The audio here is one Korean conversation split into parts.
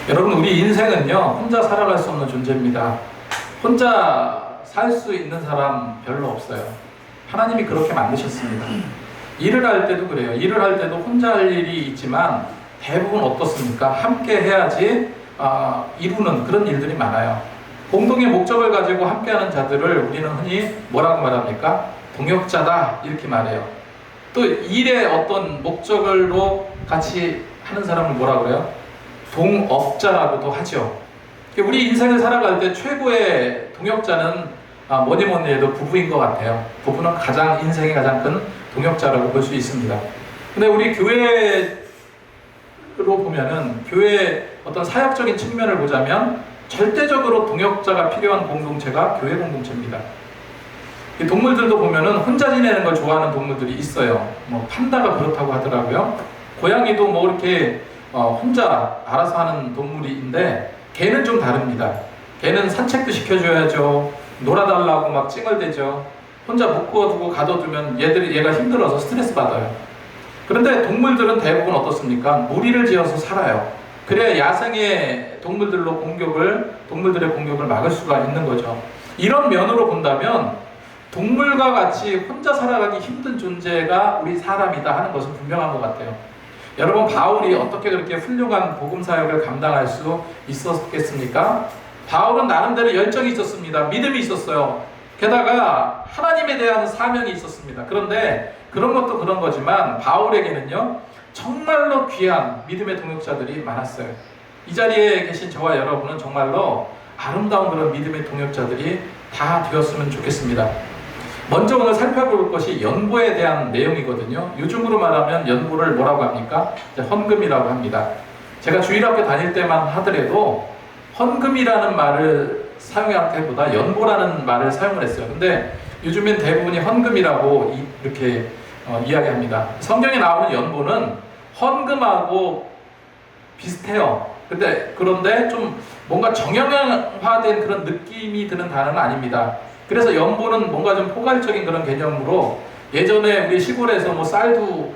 여러분, 우리 인생은요, 혼자 살아갈 수 없는 존재입니다. 혼자 살 수 있는 사람 별로 없어요. 하나님이 그렇게 만드셨습니다. 일을 할 때도 그래요. 일을 할 때도 혼자 할 일이 있지만 대부분 어떻습니까? 함께 해야지 이루는 그런 일들이 많아요. 공동의 목적을 가지고 함께하는 자들을 우리는 흔히 뭐라고 말합니까? 동역자다, 이렇게 말해요. 또 일의 어떤 목적으로 같이 하는 사람을 뭐라 그래요? 동업자라고도 하죠. 우리 인생을 살아갈 때 최고의 동역자는 뭐니 해도 부부인 것 같아요. 부부는 인생의 가장 큰 동역자라고 볼 수 있습니다. 근데 우리 교회로 보면은, 교회의 어떤 사역적인 측면을 보자면 절대적으로 동역자가 필요한 공동체가 교회 공동체입니다. 이 동물들도 보면은 혼자 지내는 걸 좋아하는 동물들이 있어요. 뭐 판다가 그렇다고 하더라고요. 고양이도 뭐 이렇게 혼자 알아서 하는 동물인데, 개는 좀 다릅니다. 개는 산책도 시켜줘야죠. 놀아달라고 막 찡얼대죠. 혼자 묶어두고 가둬두면 얘가 힘들어서 스트레스 받아요. 그런데 동물들은 대부분 어떻습니까? 무리를 지어서 살아요. 그래야 야생의 동물들의 공격을 막을 수가 있는 거죠. 이런 면으로 본다면 동물과 같이 혼자 살아가기 힘든 존재가 우리 사람이다 하는 것은 분명한 것 같아요. 여러분, 바울이 어떻게 그렇게 훌륭한 복음 사역을 감당할 수 있었겠습니까? 바울은 나름대로 열정이 있었습니다. 믿음이 있었어요. 게다가 하나님에 대한 사명이 있었습니다. 그런데 그런 것도 그런 거지만 바울에게는요, 정말로 귀한 믿음의 동역자들이 많았어요. 이 자리에 계신 저와 여러분은 정말로 아름다운 그런 믿음의 동역자들이 다 되었으면 좋겠습니다. 먼저 오늘 살펴볼 것이 연보에 대한 내용이거든요. 요즘으로 말하면 연보를 뭐라고 합니까? 헌금이라고 합니다. 제가 주일학교 다닐 때만 하더라도 헌금이라는 말을 사용할 때보다 연보라는 말을 사용을 했어요. 근데 요즘엔 대부분이 헌금이라고 이렇게 이야기합니다. 성경에 나오는 연보는 헌금하고 비슷해요. 그런데 좀 뭔가 정형화된 그런 느낌이 드는 단어는 아닙니다. 그래서 연보는 뭔가 좀 포괄적인 그런 개념으로, 예전에 우리 시골에서 뭐 쌀도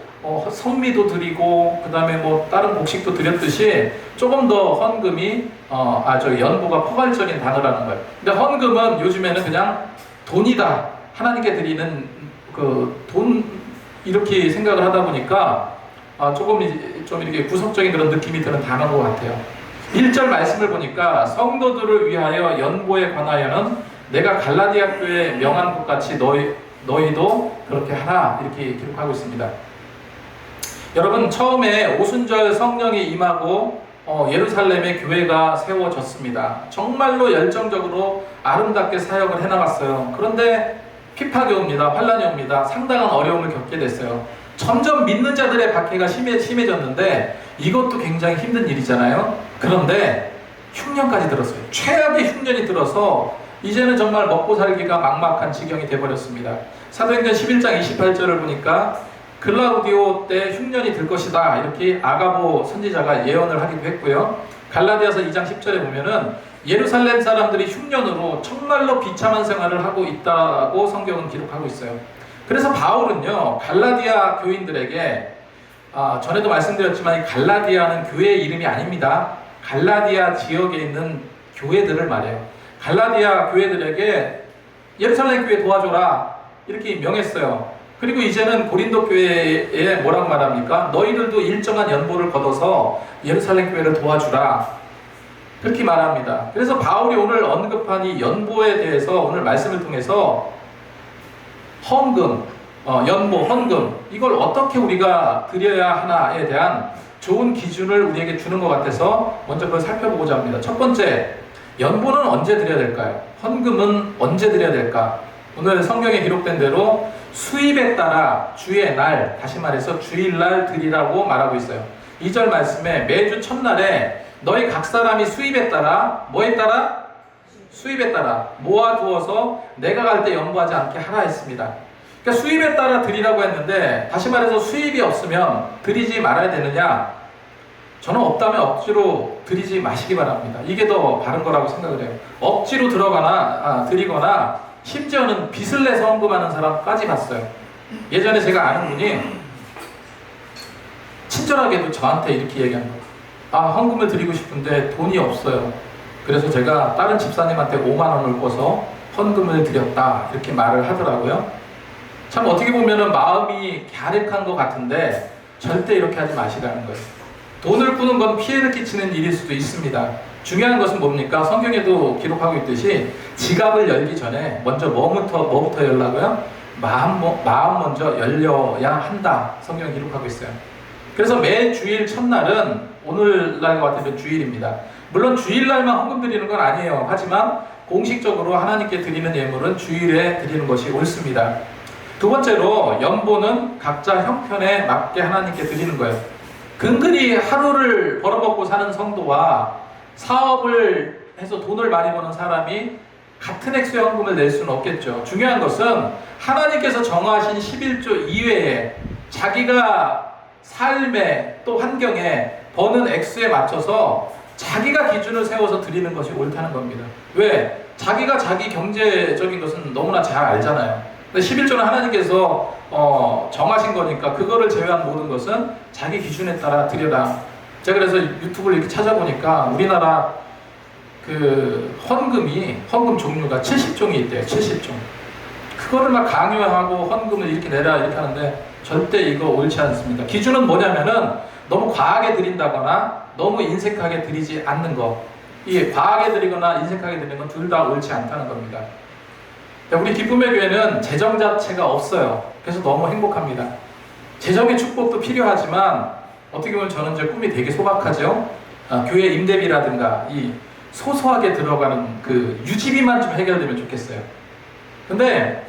성미도 드리고 그 다음에 뭐 다른 곡식도 드렸듯이 조금 더 헌금이 연보가 포괄적인 단어라는 거예요. 근데 헌금은 요즘에는 그냥 돈이다, 하나님께 드리는 그 돈, 이렇게 생각을 하다 보니까 조금 좀 이렇게 구속적인 그런 느낌이 드는 단어인 것 같아요. 1절 말씀을 보니까 성도들을 위하여 연보에 관하여는 내가 갈라디아 교회에 명한 것 같이 너희도 그렇게 하라, 이렇게 기록하고 있습니다. 여러분, 처음에 오순절 성령이 임하고 예루살렘에 교회가 세워졌습니다. 정말로 열정적으로 아름답게 사역을 해나갔어요. 그런데 핍박이 옵니다. 환란이 옵니다. 상당한 어려움을 겪게 됐어요. 점점 믿는 자들의 박해가 심해졌는데 이것도 굉장히 힘든 일이잖아요. 그런데 흉년까지 들었어요. 최악의 흉년이 들어서 이제는 정말 먹고 살기가 막막한 지경이 되어버렸습니다. 사도행전 11장 28절을 보니까 글라우디오 때 흉년이 들 것이다, 이렇게 아가보 선지자가 예언을 하기도 했고요. 갈라디아서 2장 10절에 보면은 예루살렘 사람들이 흉년으로 정말로 비참한 생활을 하고 있다고 성경은 기록하고 있어요. 그래서 바울은요, 갈라디아 교인들에게 전에도 말씀드렸지만 이 갈라디아는 교회의 이름이 아닙니다. 갈라디아 지역에 있는 교회들을 말해요. 갈라디아 교회들에게 예루살렘 교회 도와줘라, 이렇게 명했어요. 그리고 이제는 고린도 교회에 뭐라고 말합니까? 너희들도 일정한 연보를 걷어서 예루살렘 교회를 도와주라, 그렇게 말합니다. 그래서 바울이 오늘 언급한 이 연보에 대해서 오늘 말씀을 통해서 헌금, 연보, 헌금, 이걸 어떻게 우리가 드려야 하나에 대한 좋은 기준을 우리에게 주는 것 같아서 먼저 그걸 살펴보고자 합니다. 첫 번째, 연보는 언제 드려야 될까요? 헌금은 언제 드려야 될까? 오늘 성경에 기록된 대로 수입에 따라 주의 날, 다시 말해서 주일날 드리라고 말하고 있어요. 2절 말씀에 매주 첫날에 너희 각 사람이 수입에 따라, 뭐에 따라? 수입에 따라 모아두어서 내가 갈 때 연보하지 않게 하라 했습니다. 그러니까 수입에 따라 드리라고 했는데, 다시 말해서 수입이 없으면 드리지 말아야 되느냐? 저는 없다면 억지로 드리지 마시기 바랍니다. 이게 더 바른 거라고 생각을 해요. 억지로 드리거나 심지어는 빚을 내서 헌금하는 사람까지 봤어요. 예전에 제가 아는 분이 친절하게도 저한테 이렇게 얘기한 거예요. 헌금을 드리고 싶은데 돈이 없어요. 그래서 제가 다른 집사님한테 5만 원을 꿔서 헌금을 드렸다 이렇게 말을 하더라고요. 참 어떻게 보면은 마음이 갸륵한 것 같은데 절대 이렇게 하지 마시라는 거예요. 돈을 꾸는 건 피해를 끼치는 일일 수도 있습니다. 중요한 것은 뭡니까? 성경에도 기록하고 있듯이 지갑을 열기 전에 먼저 뭐부터 열라고요? 마음 먼저 열려야 한다. 성경에 기록하고 있어요. 그래서 매 주일 첫날은 오늘날과 같은 주일입니다. 물론 주일날만 헌금 드리는 건 아니에요. 하지만 공식적으로 하나님께 드리는 예물은 주일에 드리는 것이 옳습니다. 두 번째로 연보는 각자 형편에 맞게 하나님께 드리는 거예요. 근근히 하루를 벌어먹고 사는 성도와 사업을 해서 돈을 많이 버는 사람이 같은 액수의 헌금을 낼 수는 없겠죠. 중요한 것은 하나님께서 정하신 11조 이외에 자기가 삶에 또 환경에 버는 액수에 맞춰서 자기가 기준을 세워서 드리는 것이 옳다는 겁니다. 왜? 자기가 자기 경제적인 것은 너무나 잘 알잖아요. 근데 11조는 하나님께서 정하신 거니까 그거를 제외한 모든 것은 자기 기준에 따라 드려라. 제가 그래서 유튜브를 이렇게 찾아보니까 우리나라 그 헌금 종류가 70종이 있대요. 70종. 그거를 막 강요하고 헌금을 이렇게 내라 이렇게 하는데 절대 이거 옳지 않습니다. 기준은 뭐냐면은 너무 과하게 드린다거나 너무 인색하게 드리지 않는 것. 이 과하게 드리거나 인색하게 드리는 건 둘 다 옳지 않다는 겁니다. 우리 기쁨의 교회는 재정 자체가 없어요. 그래서 너무 행복합니다. 재정의 축복도 필요하지만 어떻게 보면 저는 제 꿈이 되게 소박하죠. 교회 임대비라든가 이 소소하게 들어가는 그 유지비만 좀 해결되면 좋겠어요. 근데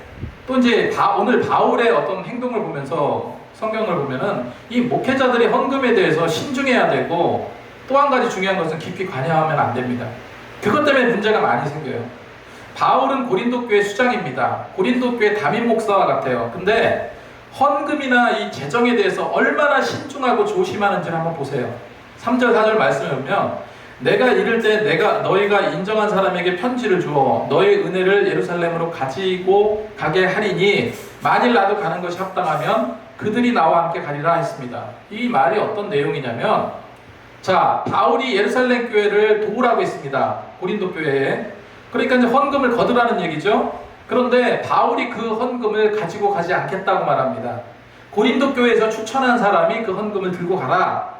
또 이제 오늘 바울의 어떤 행동을 보면서 성경을 보면은 이 목회자들이 헌금에 대해서 신중해야 되고 또 한 가지 중요한 것은 깊이 관여하면 안 됩니다. 그것 때문에 문제가 많이 생겨요. 바울은 고린도 교회 수장입니다. 고린도 교회 담임 목사와 같아요. 근데 헌금이나 이 재정에 대해서 얼마나 신중하고 조심하는지를 한번 보세요. 3절 4절 말씀을 보면 내가 이를 때 너희가 인정한 사람에게 편지를 주어 너희 은혜를 예루살렘으로 가지고 가게 하리니 만일 나도 가는 것이 합당하면 그들이 나와 함께 가리라 했습니다. 이 말이 어떤 내용이냐면 자, 바울이 예루살렘 교회를 도우라고 했습니다. 고린도 교회에. 그러니까 이제 헌금을 거두라는 얘기죠. 그런데 바울이 그 헌금을 가지고 가지 않겠다고 말합니다. 고린도 교회에서 추천한 사람이 그 헌금을 들고 가라.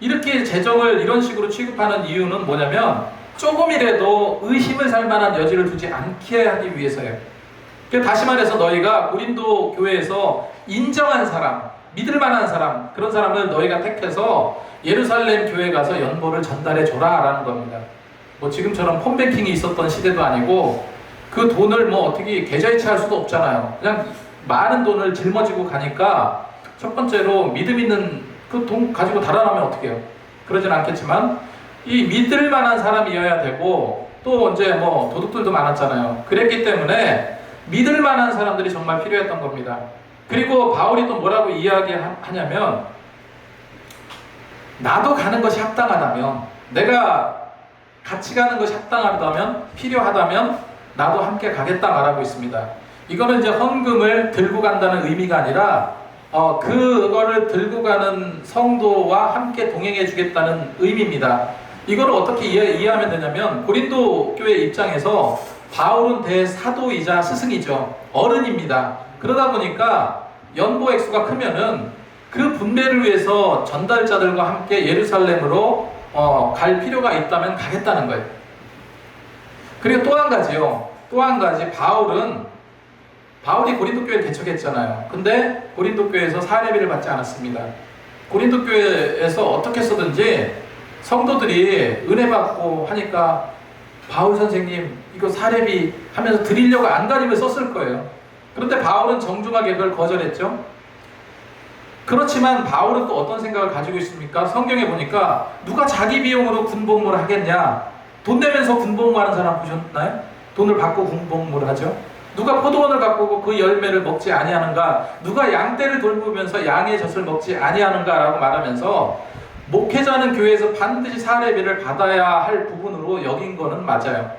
이렇게 재정을 이런 식으로 취급하는 이유는 뭐냐면 조금이라도 의심을 살 만한 여지를 두지 않게 하기 위해서예요. 다시 말해서 너희가 고린도 교회에서 인정한 사람, 믿을 만한 사람, 그런 사람을 너희가 택해서 예루살렘 교회 가서 연보를 전달해 줘라 라는 겁니다. 뭐 지금처럼 폰뱅킹이 있었던 시대도 아니고 그 돈을 뭐 어떻게 계좌이체할 수도 없잖아요. 그냥 많은 돈을 짊어지고 가니까 첫 번째로 믿음 있는 그 돈 가지고 달아나면 어떻게 해요? 그러진 않겠지만 이 믿을 만한 사람이어야 되고 또 이제 뭐 도둑들도 많았잖아요. 그랬기 때문에 믿을 만한 사람들이 정말 필요했던 겁니다. 그리고 바울이 또 뭐라고 이야기하냐면 나도 가는 것이 합당하다면 내가 같이 가는 것이 합당하다면 필요하다면 나도 함께 가겠다 말하고 있습니다. 이거는 이제 헌금을 들고 간다는 의미가 아니라 그거를 들고 가는 성도와 함께 동행해 주겠다는 의미입니다. 이걸 어떻게 이해하면 되냐면 고린도 교회 입장에서 바울은 대사도이자 스승이죠. 어른입니다. 그러다 보니까 연보 액수가 크면은 그 분배를 위해서 전달자들과 함께 예루살렘으로 갈 필요가 있다면 가겠다는 거예요. 그리고 또 한 가지요. 또 한 가지 바울이 고린도 교회를 개척했잖아요. 근데 고린도 교회에서 사례비를 받지 않았습니다. 고린도 교회에서 어떻게 쓰든지 성도들이 은혜 받고 하니까 바울 선생님 이거 사례비 하면서 드리려고 안간힘을 썼을 거예요. 그런데 바울은 정중하게 그걸 거절했죠. 그렇지만 바울은 또 어떤 생각을 가지고 있습니까? 성경에 보니까 누가 자기 비용으로 군복무를 하겠냐? 돈 내면서 군복무 하는 사람 보셨나요? 돈을 받고 군복무를 하죠. 누가 포도원을 가꾸고 그 열매를 먹지 아니하는가? 누가 양떼를 돌보면서 양의 젖을 먹지 아니하는가라고 말하면서 목회자는 교회에서 반드시 사례비를 받아야 할 부분으로 여긴 거는 맞아요.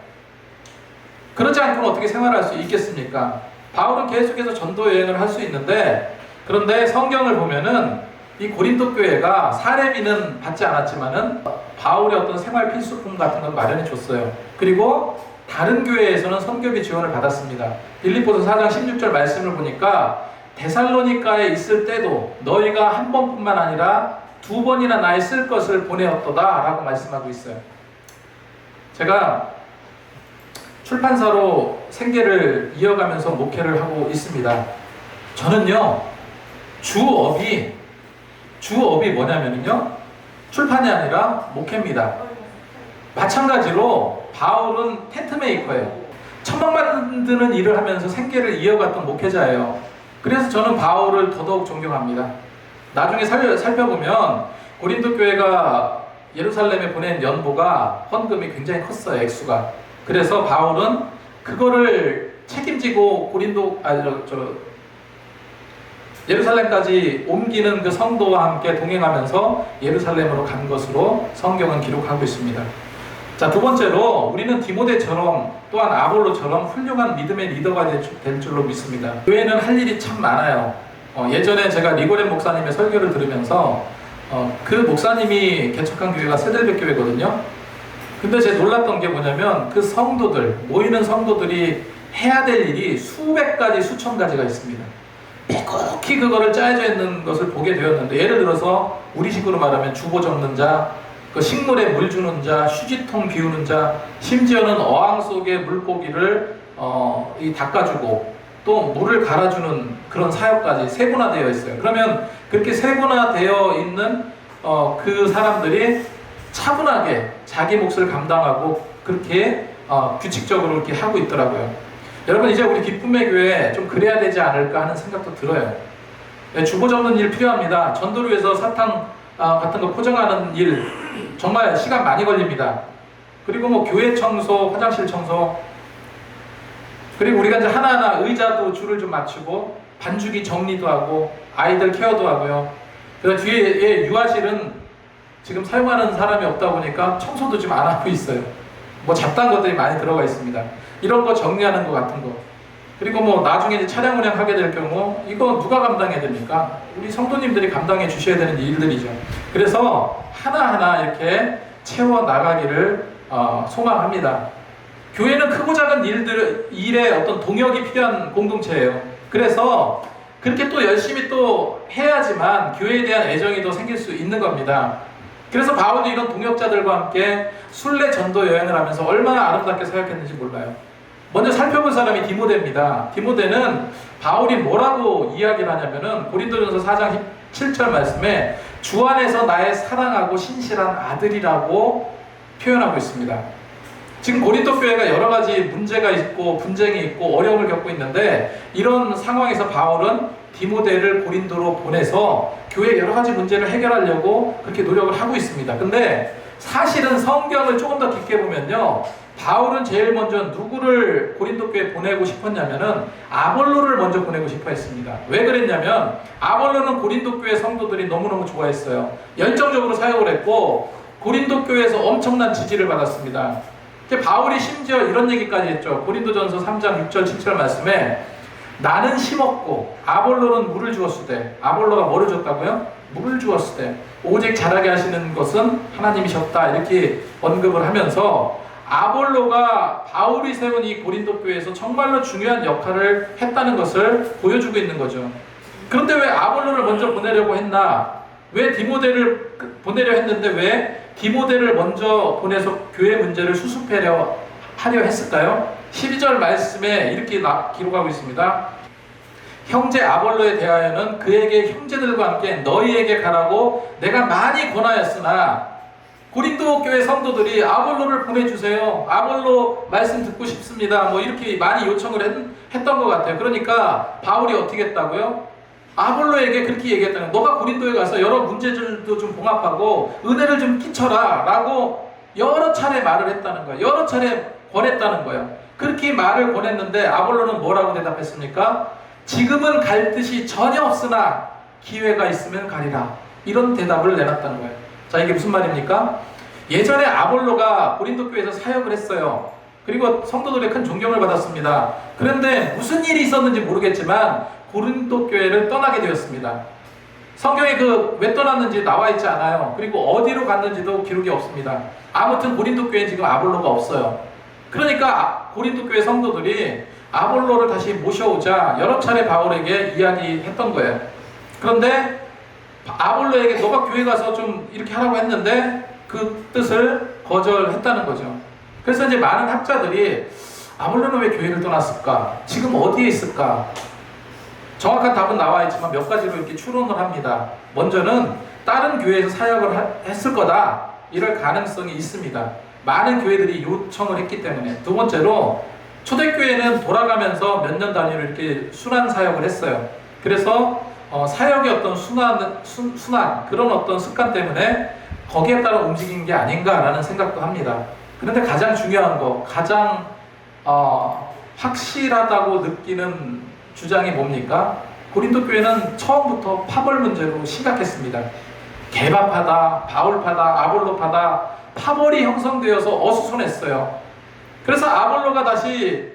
그렇지 않고는 어떻게 생활할 수 있겠습니까? 바울은 계속해서 전도 여행을 할 수 있는데 그런데 성경을 보면은 이 고린도 교회가 사례비는 받지 않았지만은 바울의 어떤 생활 필수품 같은 걸 마련해 줬어요. 그리고 다른 교회에서는 선교비 지원을 받았습니다. 빌립보서 4장 16절 말씀을 보니까 데살로니가에 있을 때도 너희가 한 번뿐만 아니라 두 번이나 나의 쓸 것을 보내었도다 라고 말씀하고 있어요. 제가 출판사로 생계를 이어가면서 목회를 하고 있습니다. 저는요, 주업이 뭐냐면요, 출판이 아니라 목회입니다. 마찬가지로 바울은 텐트 메이커예요. 천막 만드는 일을 하면서 생계를 이어갔던 목회자예요. 그래서 저는 바울을 더더욱 존경합니다. 나중에 살펴보면 고린도 교회가 예루살렘에 보낸 연보가 헌금이 굉장히 컸어요. 액수가. 그래서 바울은 그거를 책임지고 예루살렘까지 옮기는 그 성도와 함께 동행하면서 예루살렘으로 간 것으로 성경은 기록하고 있습니다. 자, 두 번째로 우리는 디모데처럼 또한 아볼로처럼 훌륭한 믿음의 리더가 될 줄로 믿습니다. 교회는 할 일이 참 많아요. 예전에 제가 리고렌 목사님의 설교를 들으면서 그 목사님이 개척한 교회가 세델백 교회거든요. 근데 제가 놀랐던 게 뭐냐면 그 성도들, 모이는 성도들이 해야 될 일이 수백 가지, 수천 가지가 있습니다. 묵묵히 그거를 짜여져 있는 것을 보게 되었는데, 예를 들어서 우리 식으로 말하면 주보 적는 자, 그 식물에 물 주는 자, 휴지통 비우는 자, 심지어는 어항 속의 물고기를 닦아주고 또 물을 갈아주는 그런 사역까지 세분화되어 있어요. 그러면 그렇게 세분화되어 있는 그 사람들이 차분하게 자기 몫을 감당하고 그렇게 규칙적으로 이렇게 하고 있더라고요. 여러분, 이제 우리 기쁨의 교회 좀 그래야 되지 않을까 하는 생각도 들어요. 주보 접는 일 필요합니다. 전도를 위해서 사탕 같은 거 포장하는 일 정말 시간 많이 걸립니다. 그리고 뭐 교회 청소, 화장실 청소, 그리고 우리가 이제 하나하나 의자도 줄을 좀 맞추고 반죽이 정리도 하고 아이들 케어도 하고요. 그래서 뒤에 유아실은 지금 사용하는 사람이 없다 보니까 청소도 지금 안 하고 있어요. 뭐 잡다한 것들이 많이 들어가 있습니다. 이런 거 정리하는 것 같은 거. 그리고 뭐 나중에 이제 차량 운행하게 될 경우 이거 누가 감당해야 됩니까? 우리 성도님들이 감당해 주셔야 되는 일들이죠. 그래서 하나하나 이렇게 채워 나가기를 소망합니다. 교회는 크고 작은 일에 어떤 동역이 필요한 공동체예요. 그래서 그렇게 또 열심히 또 해야지만 교회에 대한 애정이 더 생길 수 있는 겁니다. 그래서 바울도 이런 동역자들과 함께 순례 전도 여행을 하면서 얼마나 아름답게 사역했는지 몰라요. 먼저 살펴볼 사람이 디모데입니다. 디모데는 바울이 뭐라고 이야기를 하냐면은 고린도전서 4장 7절 말씀에 주 안에서 나의 사랑하고 신실한 아들이라고 표현하고 있습니다. 지금 고린도 교회가 여러 가지 문제가 있고 분쟁이 있고 어려움을 겪고 있는데, 이런 상황에서 바울은 디모데를 고린도로 보내서 교회의 여러 가지 문제를 해결하려고 그렇게 노력을 하고 있습니다. 근데 사실은 성경을 조금 더 깊게 보면요, 바울은 제일 먼저 누구를 고린도 교회에 보내고 싶었냐면은 아볼로를 먼저 보내고 싶어 했습니다. 왜 그랬냐면 아볼로는 고린도 교회 성도들이 너무너무 좋아했어요. 열정적으로 사역을 했고 고린도 교회에서 엄청난 지지를 받았습니다. 바울이 심지어 이런 얘기까지 했죠. 고린도전서 3장 6절 7절 말씀에 나는 심었고 아볼로는 물을 주었으되, 아볼로가 뭐를 줬다고요? 물을 주었으되 오직 자라게 하시는 것은 하나님이셨다, 이렇게 언급을 하면서 아볼로가 바울이 세운 이 고린도 교회에서 정말로 중요한 역할을 했다는 것을 보여주고 있는 거죠. 그런데 왜 아볼로를 먼저 보내려고 했나? 왜 디모데를 보내려 했는데 왜 디모데를 먼저 보내서 교회 문제를 수습하려 했을까요? 12절 말씀에 이렇게 기록하고 있습니다. 형제 아볼로에 대하여는 그에게 형제들과 함께 너희에게 가라고 내가 많이 권하였으나, 고린도 교회 성도들이 아볼로를 보내주세요, 아볼로 말씀 듣고 싶습니다, 뭐 이렇게 많이 요청을 했던 것 같아요. 그러니까 바울이 어떻게 했다고요? 아볼로에게 그렇게 얘기했다는 거예요. 너가 고린도에 가서 여러 문제들도 좀 봉합하고 은혜를 좀 끼쳐라 라고 여러 차례 말을 했다는 거예요. 여러 차례 권했다는 거예요. 그렇게 말을 권했는데 아볼로는 뭐라고 대답했습니까? 지금은 갈 뜻이 전혀 없으나 기회가 있으면 가리라, 이런 대답을 내놨다는 거예요. 자, 이게 무슨 말입니까? 예전에 아볼로가 고린도 교회에서 사역을 했어요. 그리고 성도들의 큰 존경을 받았습니다. 그런데 무슨 일이 있었는지 모르겠지만 고린도 교회를 떠나게 되었습니다. 성경에 왜 떠났는지 나와 있지 않아요. 그리고 어디로 갔는지도 기록이 없습니다. 아무튼 고린도 교회에 지금 아볼로가 없어요. 그러니까 고린도 교회 성도들이 아볼로를 다시 모셔오자 여러 차례 바울에게 이야기했던 거예요. 그런데 아볼로에게 너가 교회 가서 좀 이렇게 하라고 했는데 그 뜻을 거절했다는 거죠. 그래서 이제 많은 학자들이 아볼로는 왜 교회를 떠났을까? 지금 어디에 있을까? 정확한 답은 나와 있지만 몇 가지로 이렇게 추론을 합니다. 먼저는 다른 교회에서 사역을 했을 거다. 이럴 가능성이 있습니다. 많은 교회들이 요청을 했기 때문에. 두 번째로 초대교회는 돌아가면서 몇 년 단위로 이렇게 순환 사역을 했어요. 그래서 사역의 어떤 순환 그런 어떤 습관 때문에 거기에 따라 움직인 게 아닌가라는 생각도 합니다. 그런데 가장 중요한 거, 가장 확실하다고 느끼는 주장이 뭡니까? 고린도 교회는 처음부터 파벌 문제로 심각했습니다. 개바파다, 바울파다, 아볼로파다 파벌이 형성되어서 어수선했어요. 그래서 아볼로가 다시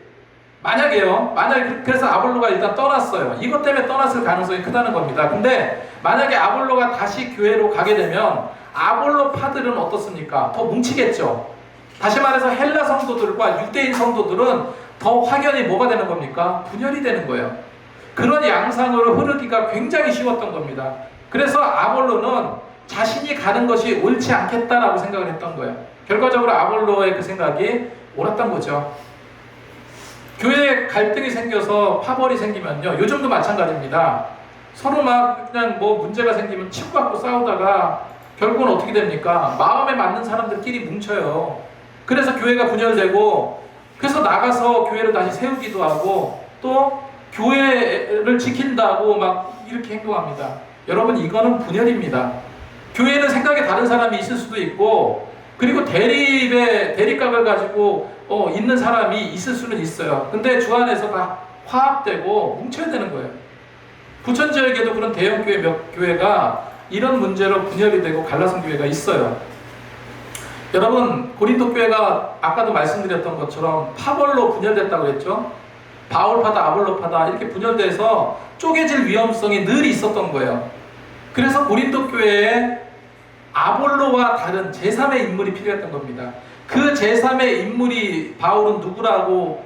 만약에 그래서 아볼로가 일단 떠났어요. 이것 때문에 떠났을 가능성이 크다는 겁니다. 근데 만약에 아볼로가 다시 교회로 가게 되면 아볼로파들은 어떻습니까? 더 뭉치겠죠. 다시 말해서 헬라 성도들과 유대인 성도들은 더 확연히 뭐가 되는 겁니까? 분열이 되는 거예요. 그런 양상으로 흐르기가 굉장히 쉬웠던 겁니다. 그래서 아볼로는 자신이 가는 것이 옳지 않겠다라고 생각을 했던 거예요. 결과적으로 아볼로의 그 생각이 옳았던 거죠. 교회에 갈등이 생겨서 파벌이 생기면요, 요즘도 마찬가지입니다. 서로 막 그냥 문제가 생기면 치고받고 싸우다가 결국은 어떻게 됩니까? 마음에 맞는 사람들끼리 뭉쳐요. 그래서 교회가 분열되고, 그래서 나가서 교회를 다시 세우기도 하고, 또 교회를 지킨다고 막 이렇게 행동합니다. 여러분, 이거는 분열입니다. 교회는 생각이 다른 사람이 있을 수도 있고, 그리고 대립각을 가지고 있는 사람이 있을 수는 있어요. 근데 주 안에서 다 화합되고 뭉쳐야 되는 거예요. 부천 지역에도 그런 대형 교회 몇 교회가 이런 문제로 분열이 되고 갈라선 교회가 있어요. 여러분, 고린도 교회가 아까도 말씀드렸던 것처럼 파벌로 분열됐다고 했죠. 바울파다, 아볼로파다 이렇게 분열돼서 쪼개질 위험성이 늘 있었던 거예요. 그래서 고린도 교회에 아볼로와 다른 제3의 인물이 필요했던 겁니다. 그 제3의 인물이 바울은 누구라고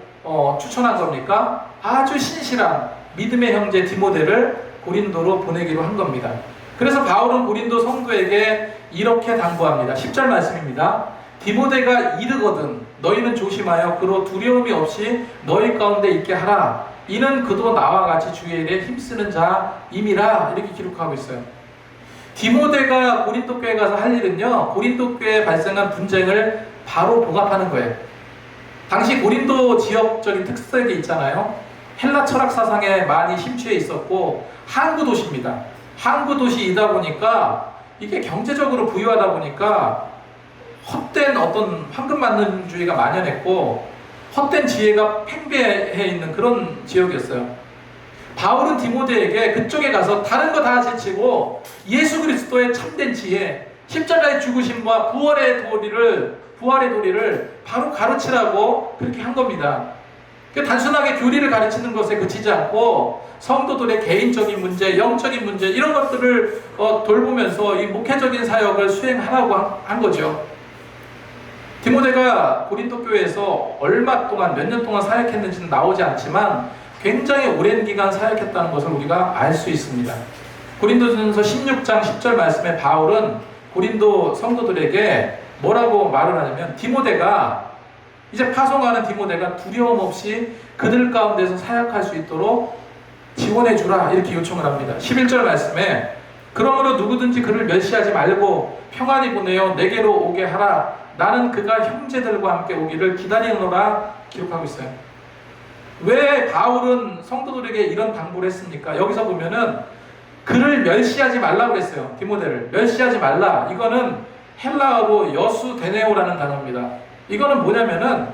추천한 겁니까? 아주 신실한 믿음의 형제 디모데를 고린도로 보내기로 한 겁니다. 그래서 바울은 고린도 성도에게 이렇게 당부합니다. 10절 말씀입니다. 디모데가 이르거든 너희는 조심하여 그로 두려움이 없이 너희 가운데 있게 하라. 이는 그도 나와 같이 주의 일에 힘쓰는 자임이라. 이렇게 기록하고 있어요. 디모데가 고린도 교회에 가서 할 일은요, 고린도 교회에 발생한 분쟁을 바로 봉합하는 거예요. 당시 고린도 지역적인 특색이 있잖아요. 헬라 철학 사상에 많이 심취해 있었고 항구 도시입니다. 항구 도시이다 보니까 이게 경제적으로 부유하다 보니까 헛된 어떤 황금만능주의가 만연했고 헛된 지혜가 팽배해 있는 그런 지역이었어요. 바울은 디모데에게 그쪽에 가서 다른 거 다 제치고 예수 그리스도의 참된 지혜, 십자가의 죽으심과 부활의 도리를 바로 가르치라고 그렇게 한 겁니다. 단순하게 교리를 가르치는 것에 그치지 않고 성도들의 개인적인 문제, 영적인 문제 이런 것들을 돌보면서 이 목회적인 사역을 수행하라고 한 거죠. 디모데가 고린도 교회에서 얼마 동안 몇 년 동안 사역했는지는 나오지 않지만 굉장히 오랜 기간 사역했다는 것을 우리가 알 수 있습니다. 고린도전서 16장 10절 말씀에 바울은 고린도 성도들에게 뭐라고 말을 하냐면 디모데가 이제 파송하는 디모데가 두려움 없이 그들 가운데서 사역할 수 있도록 지원해 주라 이렇게 요청을 합니다. 11절 말씀에 그러므로 누구든지 그를 멸시하지 말고 평안히 보내어 내게로 오게 하라. 나는 그가 형제들과 함께 오기를 기다리노라 기록하고 있어요. 왜 바울은 성도들에게 이런 당부를 했습니까? 여기서 보면은 그를 멸시하지 말라고 그랬어요. 디모데를 멸시하지 말라. 이거는 헬라어로 여수데네오라는 단어입니다. 이거는 뭐냐면은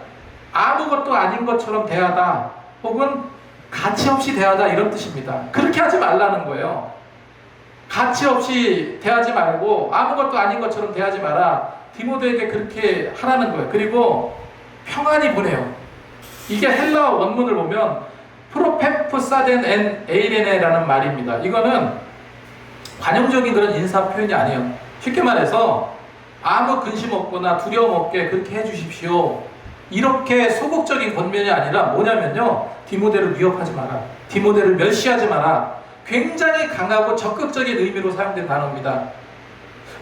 아무것도 아닌 것처럼 대하다 혹은 가치 없이 대하다 이런 뜻입니다. 그렇게 하지 말라는 거예요. 가치 없이 대하지 말고 아무것도 아닌 것처럼 대하지 마라. 디모데에게 그렇게 하라는 거예요. 그리고 평안히 보내요. 이게 헬라어 원문을 보면 프로페프사덴 엔 에이레네라는 말입니다. 이거는 관용적인 그런 인사 표현이 아니에요. 쉽게 말해서 아무 근심 없거나 두려움 없게 그렇게 해주십시오. 이렇게 소극적인 권면이 아니라 뭐냐면요, 디모데를 위협하지 마라, 디모데를 멸시하지 마라, 굉장히 강하고 적극적인 의미로 사용된 단어입니다.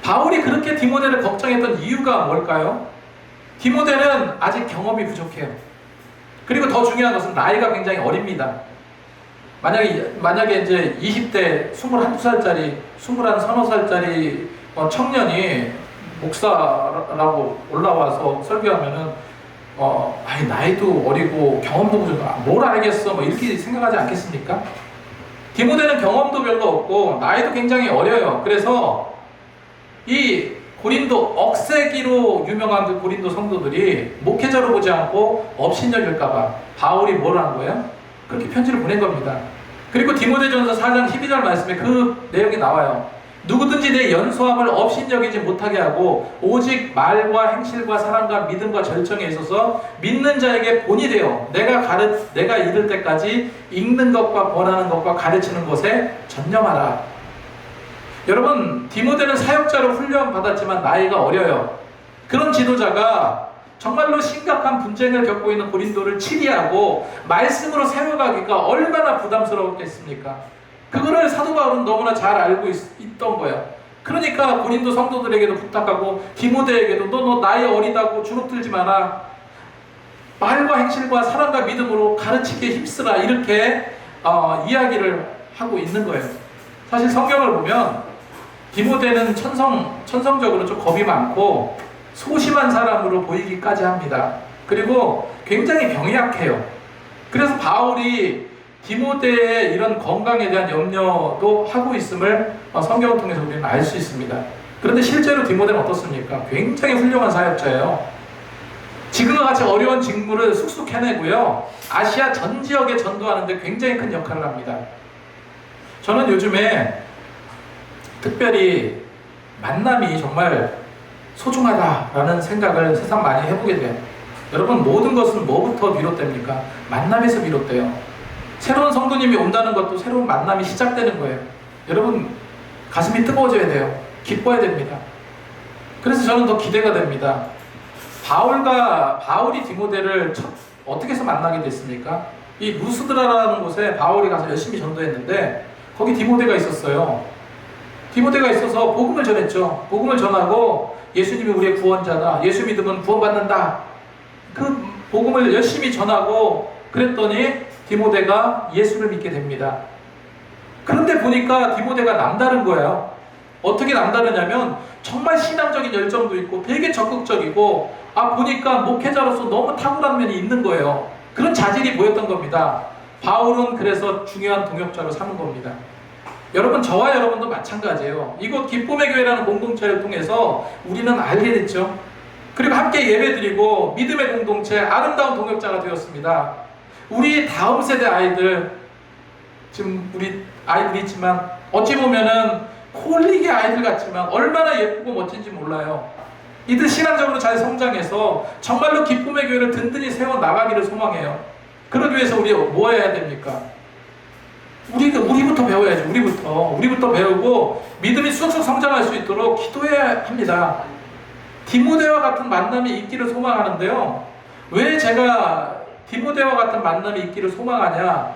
바울이 그렇게 디모데를 걱정했던 이유가 뭘까요? 디모데는 아직 경험이 부족해요. 그리고 더 중요한 것은 나이가 굉장히 어립니다. 만약에 이제 20대 21살짜리 21, 서너 살짜리 청년이 목사라고 올라와서 설교하면은 아니 나이도 어리고 경험도 부족하고 뭘 알겠어 뭐 이렇게 생각하지 않겠습니까? 디모데는 경험도 별로 없고 나이도 굉장히 어려요. 그래서 이 고린도 억세기로 유명한 그 고린도 성도들이 목회자로 보지 않고 업신여길까봐 바울이 뭘 한 거예요? 그렇게 편지를 보낸 겁니다. 그리고 디모데전서 4장 12절 말씀에 그 내용이 나와요. 누구든지 내 연소함을 업신여기지 못하게 하고 오직 말과 행실과 사랑과 믿음과 절정에 있어서 믿는 자에게 본이 되어 내가 이를 때까지 읽는 것과 권하는 것과 가르치는 것에 전념하라. 여러분, 디모데는 사역자로 훈련받았지만 나이가 어려요. 그런 지도자가 정말로 심각한 분쟁을 겪고 있는 고린도를 치리하고 말씀으로 세워가기가 얼마나 부담스러웠겠습니까? 그거를 사도 바울은 너무나 잘 알고 있던 거예요. 그러니까 고린도 성도들에게도 부탁하고 디모데에게도 너 나이 어리다고 주눅들지 마라, 말과 행실과 사랑과 믿음으로 가르치기에 힘쓰라, 이렇게 이야기를 하고 있는 거예요. 사실 성경을 보면 디모데는 천성적으로 좀 겁이 많고 소심한 사람으로 보이기까지 합니다. 그리고 굉장히 병이 약해요. 그래서 바울이 디모데의 이런 건강에 대한 염려도 하고 있음을 성경을 통해서 우리는 알 수 있습니다. 그런데 실제로 디모데는 어떻습니까? 굉장히 훌륭한 사역자예요. 지금과 같이 어려운 직무를 쑥쑥 해내고요, 아시아 전 지역에 전도하는데 굉장히 큰 역할을 합니다. 저는 요즘에 특별히 만남이 정말 소중하다라는 생각을 세상 많이 해보게 돼요. 여러분, 모든 것은 뭐부터 비롯됩니까? 만남에서 비롯돼요. 새로운 성도님이 온다는 것도 새로운 만남이 시작되는 거예요. 여러분, 가슴이 뜨거워져야 돼요. 기뻐야 됩니다. 그래서 저는 더 기대가 됩니다. 바울이 디모데를 어떻게 해서 만나게 됐습니까? 이 루스드라라는 곳에 바울이 가서 열심히 전도했는데 거기 디모데가 있었어요. 디모데가 있어서 복음을 전했죠. 복음을 전하고 예수님이 우리의 구원자다, 예수 믿으면 구원받는다, 그 복음을 열심히 전하고 그랬더니 디모데가 예수를 믿게 됩니다. 그런데 보니까 디모데가 남다른 거예요. 어떻게 남다르냐면 정말 신앙적인 열정도 있고 되게 적극적이고 보니까 목회자로서 너무 탁월한 면이 있는 거예요. 그런 자질이 보였던 겁니다. 바울은 그래서 중요한 동역자로 삼은 겁니다. 여러분, 저와 여러분도 마찬가지예요. 이곳 기쁨의 교회라는 공동체를 통해서 우리는 알게 됐죠. 그리고 함께 예배드리고 믿음의 공동체, 아름다운 동역자가 되었습니다. 우리 다음 세대 아이들, 지금 우리 아이들이 있지만 어찌 보면은 콜릭의 아이들 같지만 얼마나 예쁘고 멋진지 몰라요. 이들 신앙적으로 잘 성장해서 정말로 기쁨의 교회를 든든히 세워나가기를 소망해요. 그러기 위해서 우리 뭐 해야 됩니까? 우리부터 배워야죠. 우리부터 배우고 믿음이 쑥쑥 성장할 수 있도록 기도해야 합니다. 디모데와 같은 만남이 있기를 소망하는데요, 왜 제가 디모데와 같은 만남이 있기를 소망하냐?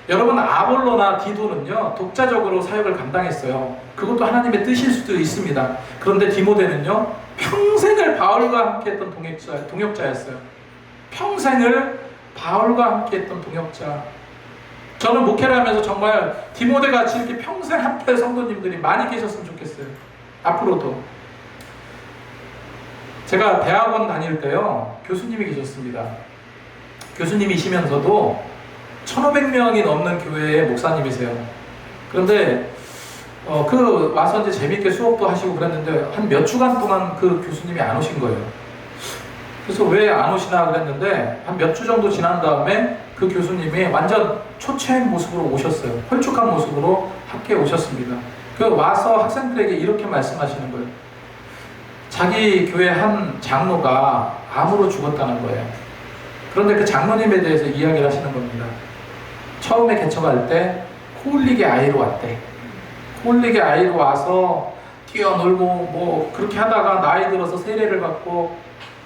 여러분, 아볼로나 디도는요 독자적으로 사역을 감당했어요. 그것도 하나님의 뜻일 수도 있습니다. 그런데 디모데는요 평생을 바울과 함께 했던 동역자였어요. 평생을 바울과 함께 했던 동역자. 저는 목회를 하면서 정말 디모데 같이 이렇게 평생 함께 할 성도님들이 많이 계셨으면 좋겠어요. 앞으로도. 제가 대학원 다닐 때요 교수님이 계셨습니다. 교수님이시면서도 1,500명이 넘는 교회의 목사님이세요. 그런데 와서 이제 재밌게 수업도 하시고 그랬는데 한 몇 주간 동안 그 교수님이 안 오신 거예요. 그래서 왜 안 오시나 그랬는데 한 몇 주 정도 지난 다음에 그 교수님이 완전 초췌한 모습으로 오셨어요. 홀쭉한 모습으로 학교에 오셨습니다. 그 와서 학생들에게 이렇게 말씀하시는 거예요. 자기 교회 한 장로가 암으로 죽었다는 거예요. 그런데 그 장로님에 대해서 이야기를 하시는 겁니다. 처음에 개척할 때 코울릭의 아이로 왔대. 홀릭의 아이로 와서 뛰어놀고 뭐 그렇게 하다가 나이 들어서 세례를 받고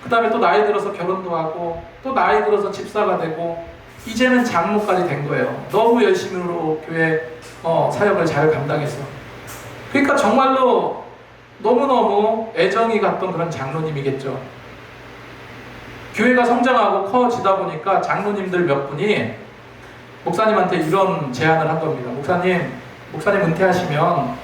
그 다음에 또 나이 들어서 결혼도 하고 또 나이 들어서 집사가 되고 이제는 장로까지 된 거예요. 너무 열심히로 교회 사역을 잘 감당해서. 그러니까 정말로 너무너무 애정이 갔던 그런 장로님이겠죠. 교회가 성장하고 커지다 보니까 장로님들 몇 분이 목사님한테 이런 제안을 한 겁니다. 목사님 은퇴하시면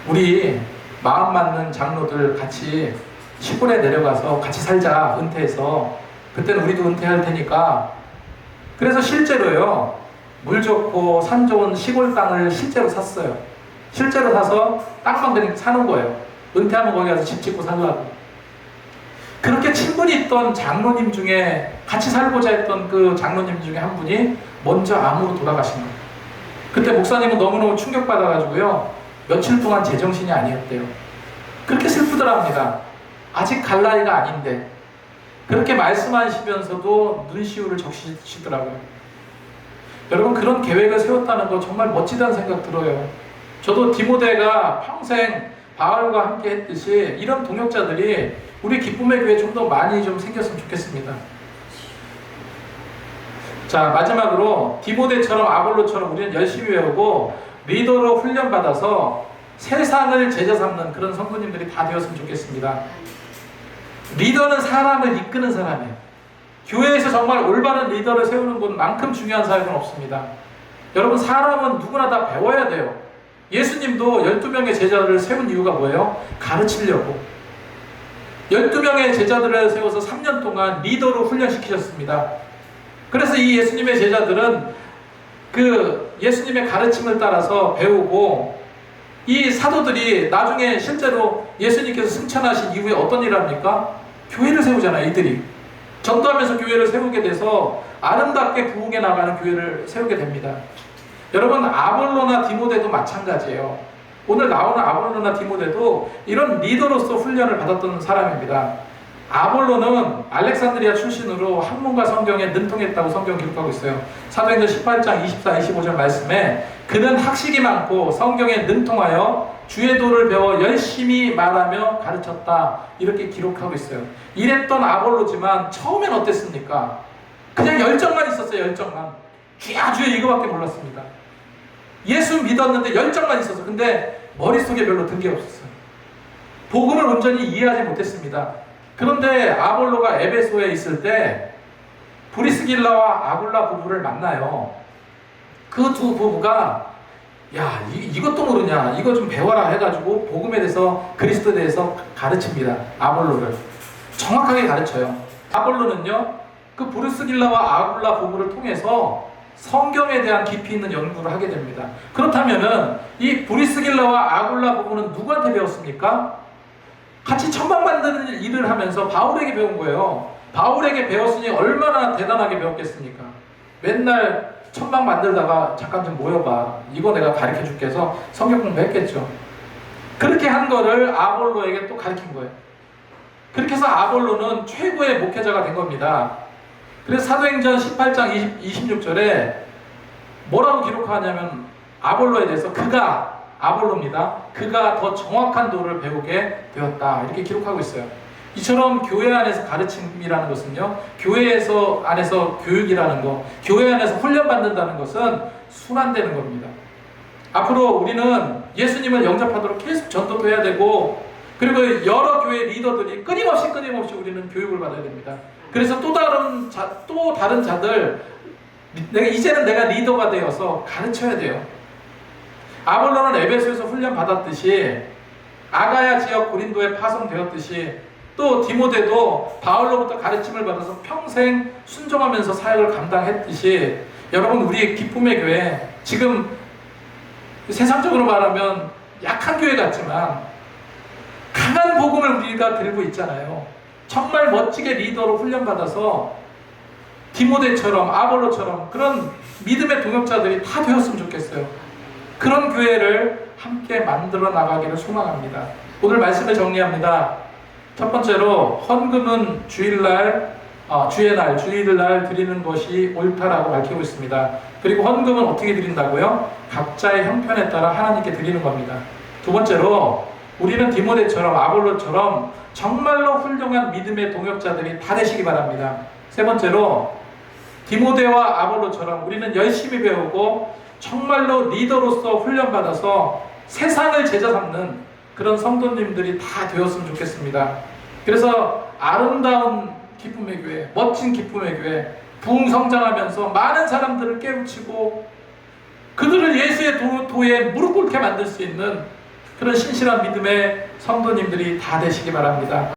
우리 마음 맞는 장로들 같이 시골에 내려가서 같이 살자. 은퇴해서 그때는 우리도 은퇴할 테니까. 그래서 실제로요, 물 좋고 산 좋은 시골 땅을 실제로 샀어요. 실제로 사서 땅만 그냥 사는 거예요. 은퇴하면 거기 가서 집 짓고 살라고. 그렇게 친분이 있던 장로님 중에, 같이 살고자 했던 그 장로님 중에 한 분이 먼저 암으로 돌아가신 거예요. 그때 목사님은 너무너무 충격받아가지고요, 며칠 동안 제정신이 아니었대요. 그렇게 슬프더랍니다. 아직 갈 나이가 아닌데. 그렇게 말씀하시면서도 눈시울을 적시시더라고요. 여러분, 그런 계획을 세웠다는 거 정말 멋지다는 생각 들어요. 저도 디모데가 평생 바울과 함께 했듯이 이런 동역자들이 우리 기쁨의 교회에 좀 더 많이 좀 생겼으면 좋겠습니다. 자, 마지막으로 디모데처럼 아볼로처럼 우리는 열심히 외우고 리더로 훈련받아서 세상을 제자 삼는 그런 성도님들이 다 되었으면 좋겠습니다. 리더는 사람을 이끄는 사람이에요. 교회에서 정말 올바른 리더를 세우는 것만큼 중요한 사역은 없습니다. 여러분, 사람은 누구나 다 배워야 돼요. 예수님도 12명의 제자들을 세운 이유가 뭐예요? 가르치려고. 12명의 제자들을 세워서 3년 동안 리더로 훈련시키셨습니다. 그래서 이 예수님의 제자들은 그 예수님의 가르침을 따라서 배우고, 이 사도들이 나중에 실제로 예수님께서 승천하신 이후에 어떤 일을 합니까? 교회를 세우잖아요. 이들이 전도하면서 교회를 세우게 돼서 아름답게 부흥해 나가는 교회를 세우게 됩니다. 여러분, 아볼로나 디모데도 마찬가지예요. 오늘 나오는 아볼로나 디모데도 이런 리더로서 훈련을 받았던 사람입니다. 아볼로는 알렉산드리아 출신으로 학문과 성경에 능통했다고 성경 기록하고 있어요. 사도행전 18장 24, 25절 말씀에 그는 학식이 많고 성경에 능통하여 주의 도를 배워 열심히 말하며 가르쳤다, 이렇게 기록하고 있어요. 이랬던 아볼로지만 처음엔 어땠습니까? 그냥 열정만 있었어요. 열정만. 주야 이거밖에 몰랐습니다. 예수 믿었는데 열정만 있었어. 근데 머릿속에 별로 든 게 없었어요. 복음을 온전히 이해하지 못했습니다. 그런데 아볼로가 에베소에 있을 때 브리스길라와 아굴라 부부를 만나요. 그 두 부부가 야, 이것도 모르냐, 이거 좀 배워라 해가지고 복음에 대해서, 그리스도에 대해서 가르칩니다. 아볼로를 정확하게 가르쳐요. 아볼로는요, 그 브리스길라와 아굴라 부부를 통해서 성경에 대한 깊이 있는 연구를 하게 됩니다. 그렇다면은 이 브리스길라와 아굴라 부부는 누구한테 배웠습니까? 같이 천막 만드는 일을 하면서 바울에게 배운 거예요. 바울에게 배웠으니 얼마나 대단하게 배웠겠습니까? 맨날 천막 만들다가 잠깐 좀 모여봐, 이거 내가 가르쳐 줄게 해서 성경 공부했겠죠. 그렇게 한 거를 아볼로에게 또 가르친 거예요. 그렇게 해서 아볼로는 최고의 목회자가 된 겁니다. 그래서 사도행전 18장 26절에 뭐라고 기록하냐면 아볼로에 대해서 그가, 아볼로입니다, 그가 더 정확한 도를 배우게 되었다, 이렇게 기록하고 있어요. 이처럼 교회 안에서 가르침이라는 것은요, 교회에서 안에서 교육이라는 거, 교회 안에서 훈련받는다는 것은 순환되는 겁니다. 앞으로 우리는 예수님을 영접하도록 계속 전도도 해야 되고, 그리고 여러 교회 리더들이 끊임없이 우리는 교육을 받아야 됩니다. 그래서 또 다른 자들, 이제는 내가 리더가 되어서 가르쳐야 돼요. 아볼로는 에베소에서 훈련 받았듯이, 아가야 지역 고린도에 파송되었듯이, 또 디모데도 바울로부터 가르침을 받아서 평생 순종하면서 사역을 감당했듯이, 여러분, 우리 기쁨의 교회, 지금 세상적으로 말하면 약한 교회 같지만 강한 복음을 우리가 들고 있잖아요. 정말 멋지게 리더로 훈련받아서 디모데처럼 아볼로처럼 그런 믿음의 동역자들이 다 되었으면 좋겠어요. 그런 교회를 함께 만들어 나가기를 소망합니다. 오늘 말씀을 정리합니다. 첫 번째로, 헌금은 주일날 주의 날, 주일을 날 드리는 것이 옳다라고 밝히고 있습니다. 그리고 헌금은 어떻게 드린다고요? 각자의 형편에 따라 하나님께 드리는 겁니다. 두 번째로 우리는 디모데처럼 아볼로처럼 정말로 훌륭한 믿음의 동역자들이 다 되시기 바랍니다. 세 번째로 디모데와 아볼로처럼 우리는 열심히 배우고 정말로 리더로서 훈련받아서 세상을 제자 삼는 그런 성도님들이 다 되었으면 좋겠습니다. 그래서 아름다운 기쁨의 교회, 멋진 기쁨의 교회, 부흥성장하면서 많은 사람들을 깨우치고 그들을 예수의 도에 무릎 꿇게 만들 수 있는 그런 신실한 믿음의 성도님들이 다 되시기 바랍니다.